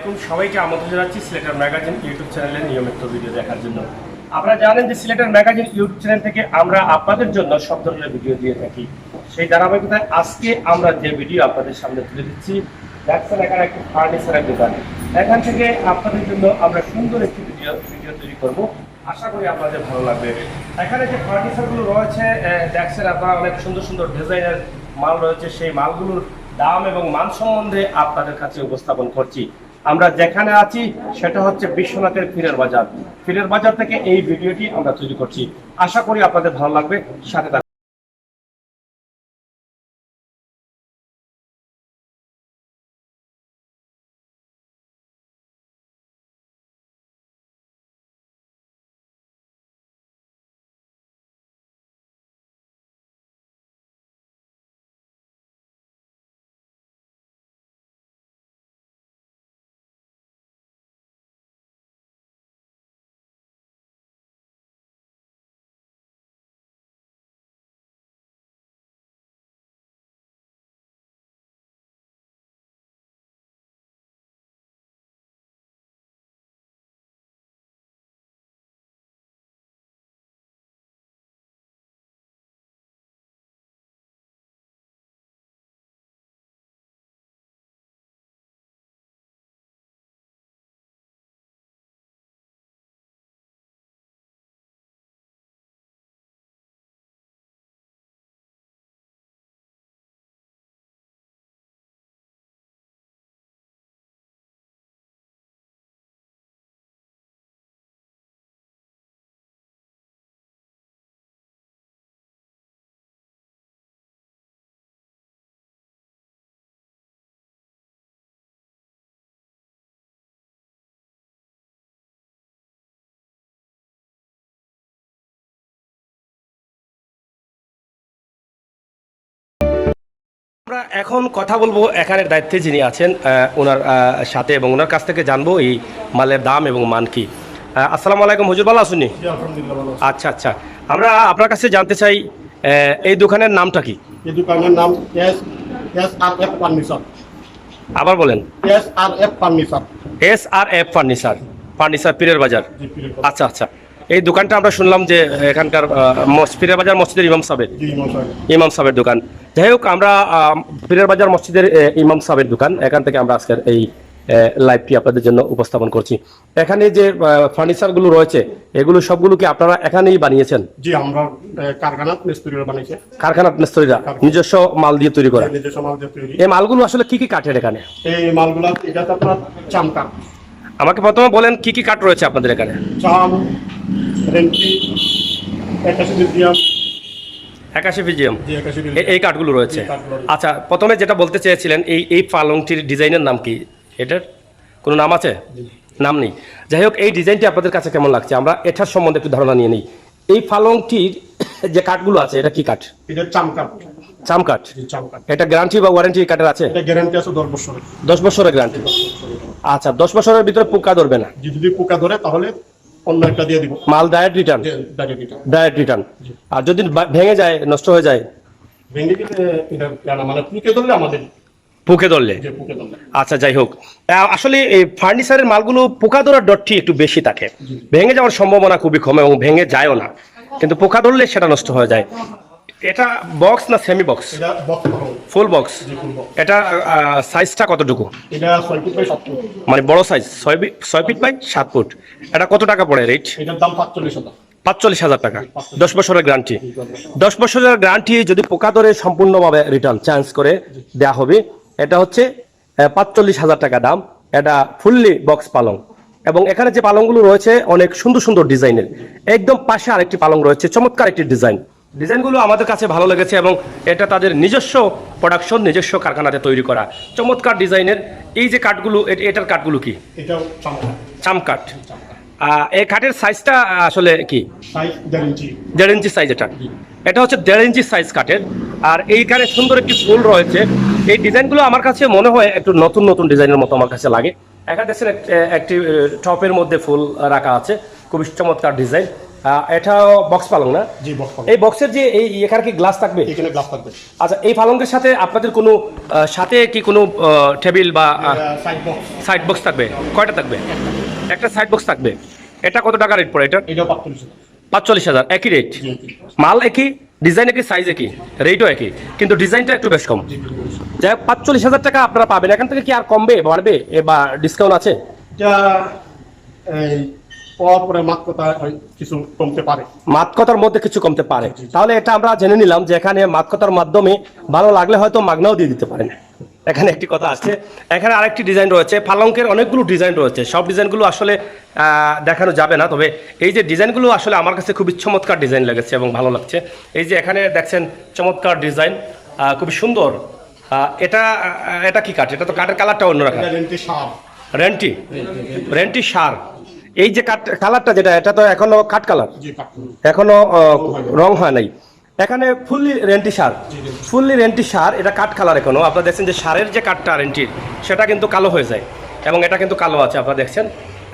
আলাইকুম সবাইকে আমন্ত্রণ জানাচ্ছি সিলেটের ম্যাগাজিন ইউটিউব চ্যানেলের নিয়মিত ভিডিও দেখার জন্য। আপনারা জানেন যে সিলেটের ম্যাগাজিন ইউটিউব চ্যানেল থেকে আমরা আপনাদের জন্য সব ধরনের ভিডিও দিয়ে থাকি। সেই ধারাবাহিকতায় আজকে আমরা যে ভিডিও আপনাদের সামনে তুলে দিচ্ছি, দেখছেন এখানে একটি ফার্নিচারের দোকান। এখান থেকে আপনাদের জন্য আমরা সুন্দর একটি ভিডিও তৈরি করব, আশা করি আপনাদের ভালো লাগবে। এখানে যে ফার্নিচারগুলো রয়েছে দেখছেন আপনারা, অনেক সুন্দর সুন্দর ডিজাইনের মাল রয়েছে। সেই মালগুলোর দাম এবং মান সম্বন্ধে আপনাদের কাছে উপস্থাপন করছি। আমরা যেখানে আছি সেটা হচ্ছে বিশ্বনাথের ফিরের বাজার। ফিরের বাজার থেকে এই ভিডিওটি আমরা তৈরি করছি, আশা করি আপনাদের ভালো লাগবে, সাথে থাকুন। আমরা এখন কথা বলবো এখানের দায়িত্বে যিনি আছেন ওনার সাথে, এবং ওনার কাছ থেকে জানবো এই মালের দাম এবং মান কি। আসসালামু আলাইকুম হুজুর, ভালো আছেন? আচ্ছা আচ্ছা, আমরা আপনার কাছে জানতে চাই এই দোকানের নামটা কি? এই দোকানের নাম এস.আর.এফ ফার্নিচার। আবার বলেন। এস.আর.এফ ফার্নিচার। এস.আর.এফ ফার্নিচার, ফার্নিচার পীরের বাজার। আচ্ছা আচ্ছা, এই দোকানটা আমরা শুনলাম যে এখানকার পীরের বাজার মসজিদের ইমাম সাহেবের দোকান। যাই হোক, আমরা পীরের বাজার মসজিদের ইমাম সাহেবের দোকান, এখান থেকে আমরা আজকের এই লাইভটি আপনাদের জন্য উপস্থাপন করছি। এখানে যে ফার্নিচারগুলো রয়েছে এগুলো সবগুলো কি আপনারা এখানেই বানিয়েছেন? জি, আমরা কারখানাত মিস্ত্রিরা বানাইছে। কারখানাত মিস্ত্রিরা নিজস্ব মাল দিয়ে তৈরি করা? নিজস্ব মাল দিয়ে তৈরি। এই মালগুলো আসলে কি কি কাঠের এখানে? এই মালগুলো এটা আপনার চাম কাঠ। আমাকে প্রথমে বলেন কি কি কাঠ রয়েছে আপনাদের এখানে? চাম, রেন্টি, একাশি ফিজিয়াম। এই কাঠগুলো রয়েছে। আচ্ছা, প্রথমে যেটা বলতে চেয়েছিলেন, এই পালংটির ডিজাইনের নাম কি? এটার কোনো নাম আছে? নাম নেই। যাই হোক, এই ডিজাইনটি আপনাদের কাছে কেমন লাগছে আমরা এটার সম্বন্ধে একটু ধারণা নিয়ে নিই। এই পালংটির যে কাঠগুলো আছে এটা কি কাঠ? এটা চাম কাঠ। চাম কাঠ। এটা গ্যারান্টি বা ওয়ারেন্টি কাঠের আছে? এটা গ্যারান্টি আছে 10 বছরের। 10 বছরের গ্যারান্টি। আচ্ছা, 10 বছরের ভিতরে পোকা ধরবে না? যদি পোকা ধরে তাহলে অন্য একটা দিয়ে দিব। মাল ডাইরেক্ট রিটার্ন? Direct return. আর যদি ভেঙে যায়, নষ্ট হয়ে যায়? ভেঙে গেলে এটা মানে পোকে ধরলে আমাদের পোকে ধরলে। আচ্ছা, যাই হোক, আসলে এই ফার্নিচারের মালগুলো পোকা ধরার ডরটি একটু বেশি থাকে, ভেঙে যাওয়ার সম্ভাবনা খুবই কম এবং ভেঙে যায়ও না, কিন্তু পোকা ধরলে সেটা নষ্ট হয়ে যায়। এটা বক্স না সেমি বক্স? Full box. এটা সাইজটা কতটুকু? এটা 6 ফিট বাই 7 ফুট, মানে বড় সাইজ, 6 ফিট বাই 7 ফুট। এটা কত টাকা পড়ে রেট? এটার দাম 45,000। 45,000 টাকা। 10 বছরের গ্যারান্টি। 10 বছরের গ্যারান্টি যদি পোকা ধরে সম্পূর্ণভাবে রিটার্ন চেঞ্জ করে দেওয়া হবে। এটা হচ্ছে 45,000 টাকা দাম। এটা ফুললি বক্স পালং, এবং এখানে যে পালংগুলো রয়েছে অনেক সুন্দর সুন্দর ডিজাইনের। একদম পাশে আরেকটি পালং রয়েছে, চমৎকার একটি ডিজাইনগুলো আমাদের কাছে ভালো লেগেছে, এবং এটা তাদের নিজস্ব প্রোডাকশন, নিজস্ব কারখানাতে তৈরি করা চমৎকার ডিজাইনের। এই যে কাঠগুলো, এটার কাঠগুলো কি? এটাও চাম কাঠ। এই কাঠের সাইজটা আসলে কি? 1.5 ইঞ্চি সাইজ। এটা হচ্ছে 1.5 ইঞ্চি সাইজ কাঠের। আর এইখানে সুন্দর একটি ফুল রয়েছে। এই ডিজাইনগুলো আমার কাছে মনে হয় একটু নতুন নতুন ডিজাইনের মতো আমার কাছে লাগে। এখানে দেখছেন একটি টপের মধ্যে ফুল রাখা আছে, খুবই চমৎকার ডিজাইন। এটাও বক্স পালং না? জি বক্স পালং। এই বক্সের যে এই এখানে কি গ্লাস থাকবে? এখানে গ্লাস থাকবে। আচ্ছা, এই পালঙ্কের সাথে আপনাদের কোনো সাথে কি কোনো টেবিল বা সাইড বক্স। সাইড বক্স থাকবে? কয়টা থাকবে? একটা সাইড বক্স থাকবে। এটা কত টাকা রেট পড়ে এটা? এটাও 45,000। 45,000 একই রেট? জি। মাল একই, ডিজাইন একই, সাইজ একই, রেটও একই, কিন্তু ডিজাইনটা একটু বেশ কম। যাই হোক, 45,000 টাকা আপনারা পাবেন। এখান থেকে কি আর কমবে, বাড়বে বা ডিসকাউন্ট আছে? এটা এই পরে মাত্রটা কিছু কমতে পারে। মাতকতার মধ্যে কিছু কমতে পারে। তাহলে এটা আমরা জেনে নিলাম যে এখানে মাতকতার মাধ্যমে ভালো লাগলে হয়তো মাগনাও দিয়ে দিতে পারেন। এখানে একটি কথা আছে। এখানে আরেকটি ডিজাইন রয়েছে, পালঙ্কের অনেকগুলো ডিজাইন রয়েছে। সব ডিজাইনগুলো আসলে দেখানো যাবে না, তবে এই যে ডিজাইনগুলো আসলে আমার কাছে খুবই চমৎকার ডিজাইন লেগেছে এবং ভালো লাগছে। এই যে এখানে দেখছেন চমৎকার ডিজাইন, খুবই সুন্দর। এটা এটা কি কাঠ? এটা তো কাঠের কালারটা অন্যরকম। এটা রেন্টি সার। রেন্টি, রেন্টি সার। এই যে কাঠ কালারটা যেটা, এটা তো এখনো কাঠ কালার, জি কাঠ। এখনো রং হয় নাই। এখানে ফুললি রেন্টি সার, ফুললি রেন্টি সার। এটা কাঠ কালার এখনো। আপনারা দেখছেন যে সারের যে কাঠটা রেন্টির, সেটা কিন্তু কালো হয়ে যায়, এবং এটা কিন্তু কালো আছে আপনারা দেখছেন,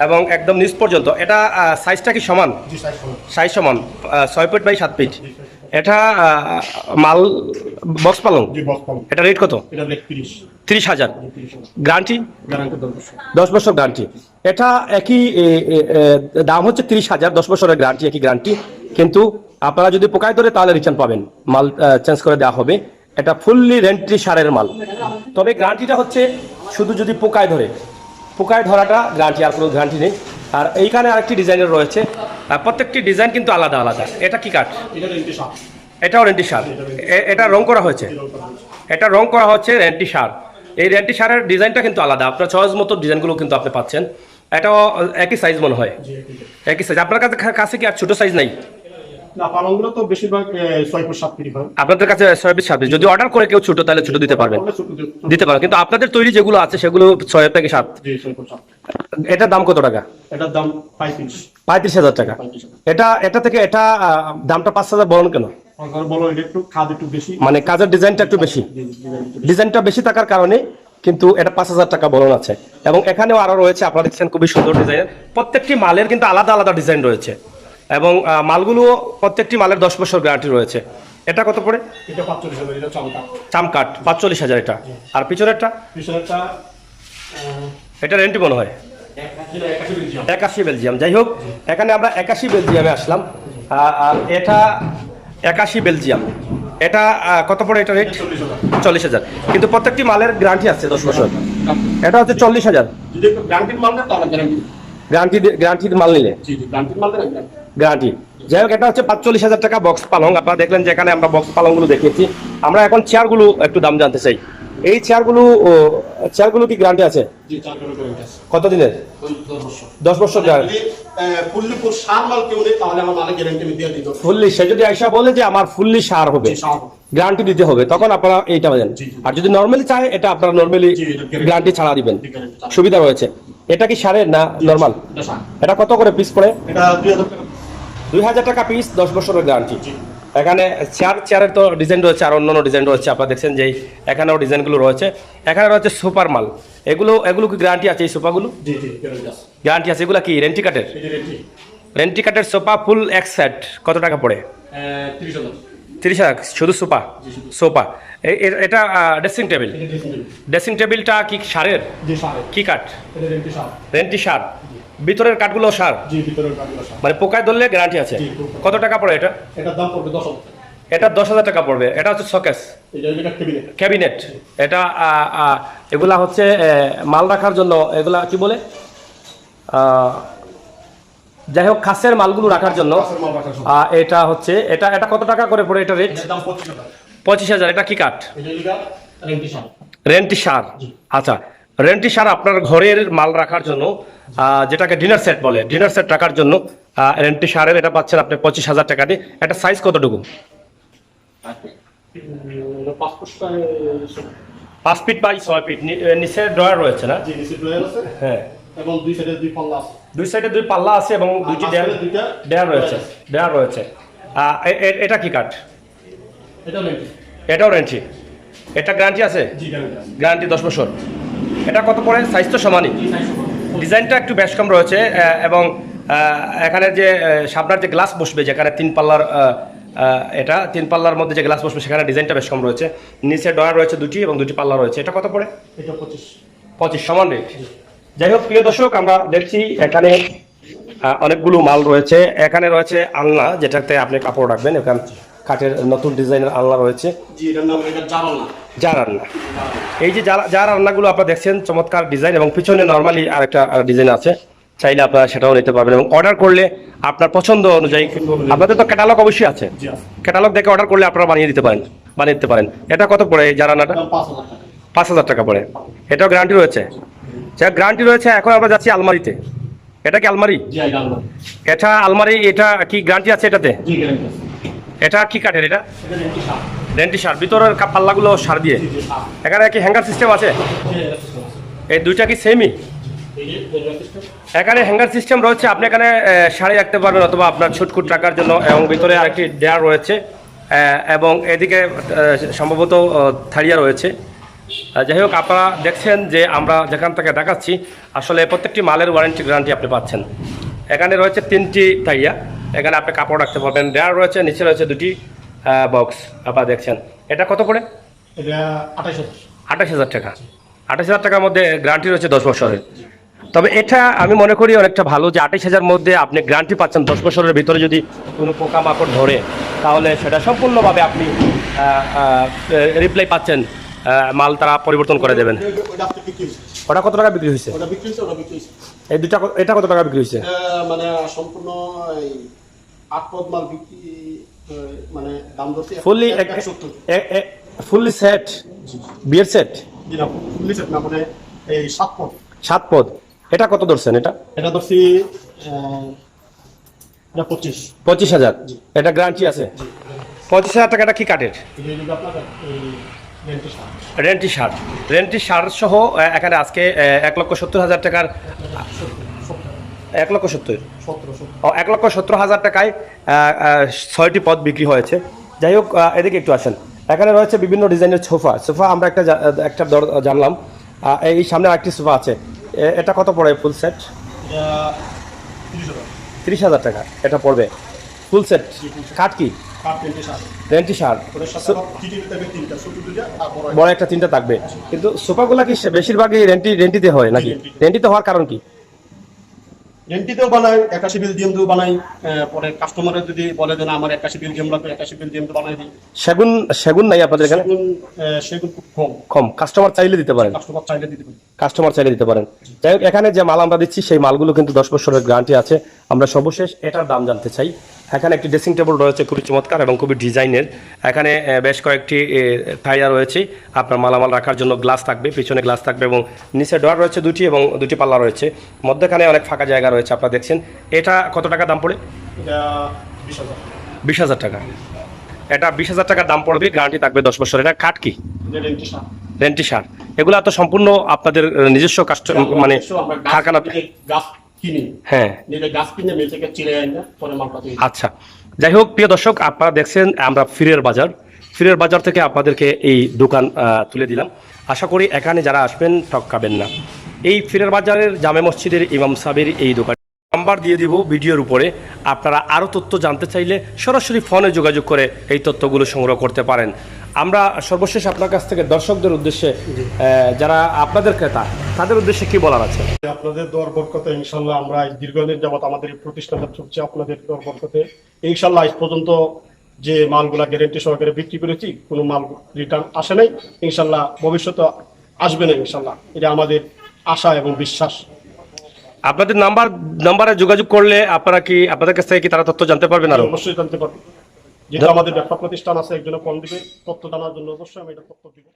এবং একদম নিচ পর্যন্ত। এটা সাইজটা কি সমান? জি সাইজ সমান। সাইজ সমান, 6 ফিট বাই 7 ফিট। এটা মাল বক্স পালং। জি বক্স পালং। এটা রেট কত? এটা রেট 30। 30,000। গ্যারান্টি? গ্যারান্টি 10 বছর। 10 বছর গ্যারান্টি। এটা একই দাম হচ্ছে 30,000, 10 বছরের গ্যারান্টি, একই গ্যারান্টি। কিন্তু আপনারা যদি পোকায় ধরে তাহলে রিটার্ন পাবেন, মাল চেঞ্জ করে দেওয়া হবে। এটা ফুললি রেন্টি সারের মাল। তবে গ্যারান্টিটা হচ্ছে শুধু যদি পোকায় ধরে, পোকায় ধরাটা গ্যারান্টি, আর কোনো গ্যারান্টি নেই। আর এইখানে আরেকটি ডিজাইনের রয়েছে, প্রত্যেকটি ডিজাইন কিন্তু আলাদা আলাদা। এটা কি কাঠ? এটা রেন্টি সার। এটাও রেন্টি সার। এটা রং করা হয়েছে, এটা রং করা হচ্ছে রেন্টি সার। এই রেন্টি সারের ডিজাইনটা কিন্তু আলাদা। আপনার চয়েস মতো ডিজাইনগুলো কিন্তু আপনি পাচ্ছেন। এটাও একই সাইজ মনে হয়, একই সাইজ। আপনার কাছে কি আর ছোট সাইজ নাই? না পালংগুলো তো বেশিরভাগ 6 ফুট 7 ফিট হয়। আপনাদের কাছে 6 ফিট 7 ফিট। যদি অর্ডার করে কেউ ছোট, তাহলে ছোট দিতে পারবেন, দিতে পারেন। কিন্তু আপনাদের তৈরি যেগুলো আছে সেগুলো 6 থেকে 7। জি 6 ফুট 7। এটার দাম কত টাকা? এটার দাম 35। 35,000 টাকা। এটা থেকে এটা দামটা 5,000 বলেন কেন? সরকার বলো এটা একটু খাদ একটু বেশি, মানে কাজের ডিজাইনটা একটু বেশি, ডিজাইনটা বেশি থাকার কারণে কিন্তু এটা 5,000 টাকা বলন আছে। এবং এখানেও আরো রয়েছে, আপনারা দেখছেন খুবই সুন্দর ডিজাইন। প্রত্যেকটি মালের কিন্তু আলাদা আলাদা ডিজাইন রয়েছে, এবং মালগুলো প্রত্যেকটি মালের 10 বছর গ্যারান্টি রয়েছে। এটা কত পড়ে? এটা 45,000। এটা চামকা চামকাট 45,000 এটা। আর পিছনেরটা? পিছনেরটা এটা রেন্টি মনে হয়, 81 বেলজিয়াম। যাই হোক, এখানে আমরা 81 বেলজিয়ামে আসলাম। আর এটা 81 বেলজিয়াম। এটা কত পড়ে এটা রেট? 40,000। কিন্তু প্রত্যেকটি মালের গ্যারান্টি আছে 10 বছর। এটা হচ্ছে 40,000 যদি গ্যারান্টির মাল না তাহলে গ্যারান্টি। গ্যারান্টির মাল নিলে জি গ্যারান্টির মাল দেন। গ্যারান্টি। যাই হোক, এটা হচ্ছে 45,000 টাকা বক্স পালং। আপনারা দেখলেন যে এখানে আমরা বক্স পালংগুলো দেখিয়েছি। আমরা এখন চেয়ারগুলো একটু দাম জানতে চাই। এই চেয়ারগুলো কি গ্যারান্টি আছে? জি 4 করে গ্যারান্টি আছে। কত দিনের? 10 বছর। 10 বছর গ্যারান্টি। যদি ফুললি ফুল সার মাল কেউ নেই তাহলে আমার মালে গ্যারান্টি আমি দিয়ে দিই। ফুললি, সে যদি আইসা বলে যে আমার ফুললি সার হবে, গ্যারান্টি দিতে হবে, তখন আপনারা এইটা দেন। আর যদি নর্মালি চায়, এটা আপনারা নর্মালি গ্যারান্টি ছাড়া দিবেন, সুবিধা রয়েছে। এটা কি সারের না নর্মাল? এটা সার। এটা কত করে পিস পড়ে? এটা 2000 টাকা। 2000 টাকা পিস, 10 বছরের গ্যারান্টি। এখানে চেয়ারের তো ডিজাইন রয়েছে, আর অন্যান্য ডিজাইন রয়েছে। আপনারা দেখছেন যে এখানেও ডিজাইনগুলো রয়েছে। এখানে রয়েছে সুপার মাল। এগুলো কি গ্যারান্টি আছে? এই সোফাগুলো জি গ্যারান্টি আছে। গ্যারান্টি আছে। এগুলো কি রেন্টি কাঠের? এটা রেন্টি। রেন্টি কাঠের সোফা ফুল এক সেট কত টাকা পড়ে? 30,000। 30,000 শুধু সোফা। এটা ড্রেসিং টেবিল। ড্রেসিং টেবিলটা কি সারের? জি সার। কি কাঠ? এটা রেন্টি সার। রেন্টি সার। ভিতরের কাঠগুলো সার, জি ভিতরের কাঠগুলো সার। মানে পোকায় ধরলে গ্যারান্টি আছে। কত টাকা পড়ে এটা? এটার দাম পড়বে 10,000 টাকা। এটা 10,000 টাকা পড়বে। এটা হচ্ছে শোকেস, এটা ক্যাবিনেট। ক্যাবিনেট। এটা এগুলা হচ্ছে মাল রাখার জন্য। এগুলা কি বলে, যাই হোক, খাসের মালগুলো রাখার জন্য। এটা হচ্ছে এটা কত টাকা করে পড়ে এটা রেট? এটার দাম 25,000। 25,000। এটা কি কাঠ? এটা রেন্টি সার। রেন্টি সার। আচ্ছা, রেন্টি সার আপনার ঘরের মাল রাখার জন্য, যেটাকে ডিনার সেট বলে, ডিনার সেট রাখার জন্য রেন্টি সারের এটা পাচ্ছেন আপনি 25,000 টাকা দিয়ে। এটা সাইজ কতটুকু? 5 ফুট 5 ফিট বাই 6 ফিট। নিচে ড্রয়ার রয়েছে না? জি নিচে ড্রয়ার আছে। হ্যাঁ। এবং দুই সাইডে দুই পাল্লা আছে। দুই সাইডে দুই পাল্লা আছে এবং দুইটি ড্রয়ার রয়েছে। এটা কি কাঠ? এটা রেন্টি। এটাও রেন্টি। এটা গ্যারান্টি আছে? জি গ্যারান্টি আছে। গ্যারান্টি 10 বছর। এটা কত পড়ে? সাইজ তো সমানই, ডিজাইনটা একটু বেশ কম রয়েছে, এবং এখানে যে সামনের যে গ্লাস বসবে, যেখানে 3 পাল্লার এটা 3 পাল্লার মধ্যে যে গ্লাস বসবে সেখানে ডিজাইনটা বেশ কম রয়েছে। নিচে ডয়ার রয়েছে 2টি এবং 2টি পাল্লা রয়েছে। এটা কত পড়ে? এটা 25। 25 সমান রেট। যাই হোক প্রিয় দর্শক, আমরা দেখছি এখানে অনেকগুলো মাল রয়েছে। এখানে রয়েছে আলনা, যেটাতে আপনি কাপড় রাখবেন। এখানে কাঠের নতুন ডিজাইনের আলনা রয়েছে, জি এটার নাম এটা জানালা। জার আলনা। এই যে জার আলনাগুলো আপনারা দেখছেন, চমৎকার ডিজাইন এবং পিছনে নরমালি আরেকটা ডিজাইন আছে, চাইলে আপনারা সেটাও নিতে পারবেন এবং অর্ডার করলে আপনার পছন্দ অনুযায়ী। আপনাদের তো ক্যাটালগ অবশ্যই আছে, জি আছে। ক্যাটালগ দেখে অর্ডার করলে আপনারা বানিয়ে দিতে পারেন। এটা কত পড়ে এই জার আলনাটা? 5000 টাকা। 5000 টাকা পড়ে। এটাও গ্যারান্টি রয়েছে? যা গ্যারান্টি রয়েছে। এখন আমরা যাচ্ছি আলমারিতে। এটা কি আলমারি? জি এটা আলমারি। এটা আলমারি, এটা কি গ্যারান্টি আছে এটাতে? জি গ্যারান্টি আছে। এটা কি কাঠের? এটা এটা রেন্টি শার্ট। রেন্টি সার, ভিতরের পাল্লাগুলো সার দিয়ে। জি শার্ট। এখানে কি হ্যাঙ্গার সিস্টেম আছে? জি এটা সিস্টেম আছে। এই দুইটা কি সেমই? এই যে এটা সিস্টেম। এখানে হ্যাঙ্গার সিস্টেম রয়েছে, আপনি এখানে শাড়ি রাখতে পারবেন অথবা আপনার ছুটকুট রাখার জন্য, এবং ভিতরে আরেকটি ডেয়ার রয়েছে এবং এদিকে সম্ভবত থারিয়া রয়েছে। যাই হোক, আপনারা দেখছেন যে আমরা যেখান থেকে দেখাচ্ছি আসলে প্রত্যেকটি মালের ওয়ারেন্টি গ্যারান্টি আপনি পাচ্ছেন। এখানে রয়েছে 3টি থারিয়া, এখানে আপনি কাপড় রাখতে পারবেন। ডেয়ার রয়েছে, নিচে রয়েছে 2টি বক্স আপনারা দেখছেন। এটা কত করে? এটা 28000। 28000 টাকা। 28000 টাকার মধ্যে গ্যারান্টি রয়েছে 10 বছরের। তবে এটা আমি মনে করি অনেকটা ভালো যে 28000 মধ্যে আপনি গ্যারান্টি পাচ্ছেন 10 বছরের ভিতরে। যদি কোনো পোকামাকড় ধরে তাহলে সেটা সম্পূর্ণভাবে আপনি রিপ্লাই পাচ্ছেন, মাল তারা পরিবর্তন করে দেবেন। ওটা আপনি বিক্রি হয়েছে। ওটা কত টাকা বিক্রি হয়েছে? ওটা বিক্রি হয়েছে, ওটা বিক্রি হয়েছে। এই দুটা, এটা কত টাকা বিক্রি হয়েছে? মানে সম্পূর্ণ এই 8 পদ মাল বিক্রি মানে দাম ধরছে ফুললি 170। ফুললি সেট, বিয়ের সেট? জি না, ফুললি সেট না, মানে এই 7 পদ। 7 পদ। এটা কত ধরছেন? এটা ধরছি এটা 25,000। এটা গ্যারান্টি আছে? 25,000 টাকা। এটা কি কাঠের? এই যে আপনার এই রেন্টি শার্ট। রেন্টি সার সহ এখানে আজকে 1,70,000 টাকার 1,70,000 1,70,000 টাকায় 6টি পদ বিক্রি হয়েছে। যাই হোক, এদিকে একটু আসেন। এখানে রয়েছে বিভিন্ন ডিজাইনের সোফা। আমরা একটা জানলাম। এই সামনে আরেকটি সোফা আছে। এটা কত পড়ে ফুল সেট? এটা 30,000 টাকা এটা পড়বে ফুল সেট। কাঠ কি? কাঠ রেন্টি শার্ট। রেন্টি শার্ট। ওটার সাথে টিটি থাকবে 3টা, ছোট 2টা আর বড় বড় একটা 3টা থাকবে। কিন্তু সোফাগুলা কি বেশিরভাগই রেন্টিতে হয় নাকি? রেন্টিতে হওয়ার কারণ কি? রেন্টিতেও বানাই, 81 বেলজিয়াম দিয়েও বানাই। পরে কাস্টমারের যদি বলে যে না আমার 81 বেলজিয়াম লাগবে, 81 বেলজিয়াম তো বানাই দিই। সেগুন নাই আপনাদের এখানে? সেগুন খুব কম। কম। কাস্টমার চাইলে দিতে পারেন? কাস্টমার চাইলে দিতে পারি। যাই হোক, এখানে যে মাল আমরা দিচ্ছি সেই মালগুলো কিন্তু 10 বছরের গ্যারান্টি আছে। আমরা সর্বশেষ এটার দাম জানতে চাই। এখানে একটি ড্রেসিং টেবিল রয়েছে, খুবই চমৎকার এবং খুবই ডিজাইনের। এখানে বেশ কয়েকটি থাইয়া রয়েছে, আপনার মালামাল রাখার জন্য গ্লাস থাকবে, পিছনে গ্লাস থাকবে এবং নিচে ডোয়ার রয়েছে 2টি এবং 2টি পাল্লা রয়েছে। মধ্যখানে অনেক ফাঁকা জায়গা রয়েছে, আপনারা দেখছেন। এটা কত টাকা দাম পড়ে? এটা 20,000। 20,000 টাকা। এটা 20,000 টাকার দাম পড়বে, গ্যারান্টি থাকবে 10 বছর। এটা কাঠ কি? এটা রেন্টি শার্ট। রেন্টি সার। এগুলো তো সম্পূর্ণ আপনাদের নিজস্ব মানে কারখানা? গাছ কিনি। হ্যাঁ, নিজে গাছ কিনে মিল থেকে চিড়ে আনি পরে মাল পাতি। আচ্ছা। যাই হোক প্রিয় দর্শক, আপনারা দেখছেন আমরা ফিরের বাজার থেকে আপনাদেরকে এই দোকান তুলে দিলাম। আশা করি এখানে যারা আসবেন ঠকাবেন না। এই ফিরের বাজারের জামে মসজিদের ইমাম সাহেবের এই দোকান নাম্বার দিয়ে দিব ভিডিওর উপরে। আপনারা আরও তথ্য জানতে চাইলে সরাসরি ফোনে যোগাযোগ করে এই তথ্যগুলো সংগ্রহ করতে পারেন। আমরা সর্বশেষ আপনার কাছ থেকে দর্শকদের উদ্দেশ্যে, যারা আপনাদের ক্রেতা তাদের উদ্দেশ্যে কি বলার আছে? আপনাদের দর বরকতে ইনশাল্লাহ আমরা দীর্ঘদিন যাবত আমাদের এই প্রতিষ্ঠানটা চলছে আপনাদের দর বরকতে। ইনশাল্লাহ আজ পর্যন্ত যে মালগুলা গ্যারেন্টি সহকারে বিক্রি করেছি কোনো মাল রিটার্ন আসে নাই। ইনশাল্লাহ ভবিষ্যতে আসবে না ইনশাল্লাহ, এটা আমাদের আশা এবং বিশ্বাস। আপনাদের নাম্বারে যোগাযোগ করলে আপনাদের কাছ থেকে কি তারা তথ্য জানতে পারবেন? আরো অবশ্যই জানতে পারবেন। যেহেতু আমাদের ব্যবসা প্রতিষ্ঠান আছে, একজনে ফোন দিবে তথ্য জানার জন্য, অবশ্যই আমি এটা তথ্য দিব।